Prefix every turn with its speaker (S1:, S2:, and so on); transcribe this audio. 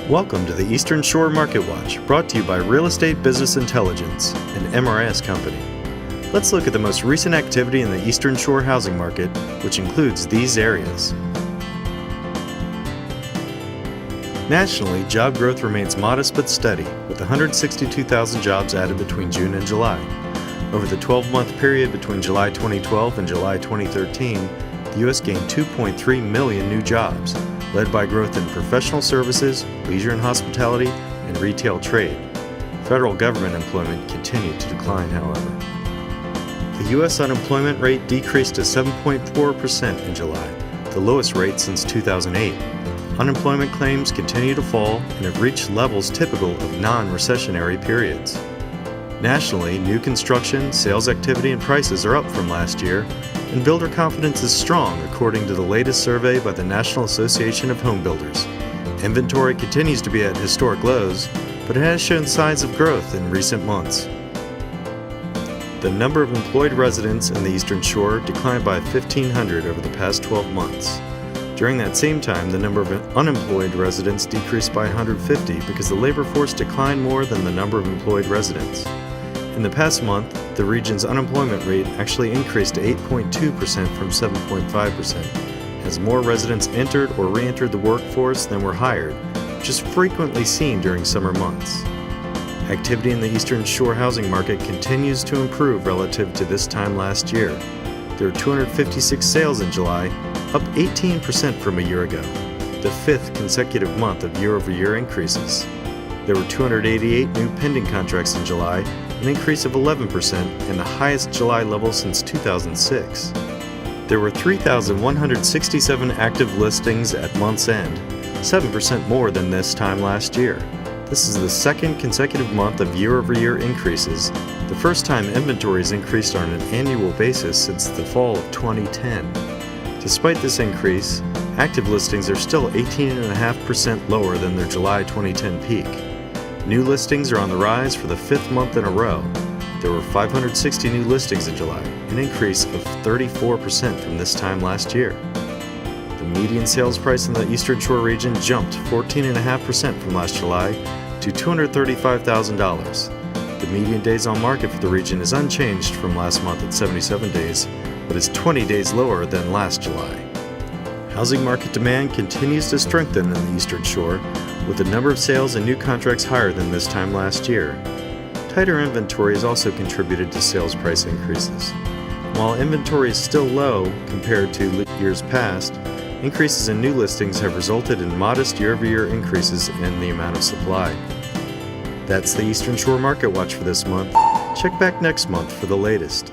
S1: Welcome to the Eastern Shore MarketWatch, brought to you by Real Estate Business Intelligence, an MRS company. Let's look at the most recent activity in the Eastern Shore housing market, which includes these areas. Nationally, job growth remains modest but steady, with 162,000 jobs added between June and July. Over the 12-month period between July 2012 and July 2013, the U.S. gained 2.3 million new jobs, led by growth in professional services, leisure and hospitality, and retail trade. Federal government employment continued to decline, however. The U.S. unemployment rate decreased to 7.4% in July, the lowest rate since 2008. Unemployment claims continue to fall and have reached levels typical of non-recessionary periods. Nationally, new construction, sales activity, and prices are up from last year, and builder confidence is strong according to the latest survey by the National Association of Home Builders. Inventory continues to be at historic lows, but it has shown signs of growth in recent months. The number of employed residents in the Eastern Shore declined by 1,500 over the past 12 months. During that same time, the number of unemployed residents decreased by 150 because the labor force declined more than the number of employed residents. In the past month, the region's unemployment rate actually increased to 8.2% from 7.5%, as more residents entered or re-entered the workforce than were hired, which is frequently seen during summer months. Activity in the Eastern Shore housing market continues to improve relative to this time last year. There were 256 sales in July, up 18% from a year ago, the fifth consecutive month of year-over-year increases. There were 288 new pending contracts in July, an increase of 11% and the highest July level since 2006. There were 3,167 active listings at month's end, 7% more than this time last year. This is the second consecutive month of year-over-year increases, the first time inventories increased on an annual basis since the fall of 2010. Despite this increase, active listings are still 18.5% lower than their July 2010 peak. New listings are on the rise for the fifth month in a row. There were 560 new listings in July, an increase of 34% from this time last year. The median sales price in the Eastern Shore region jumped 14.5% from last July to $235,000. The median days on market for the region is unchanged from last month at 77 days, but is 20 days lower than last July. Housing market demand continues to strengthen in the Eastern Shore, with the number of sales and new contracts higher than this time last year. Tighter inventory has also contributed to sales price increases. While inventory is still low compared to years past, increases in new listings have resulted in modest year-over-year increases in the amount of supply. That's the Eastern Shore Market Watch for this month. Check back next month for the latest.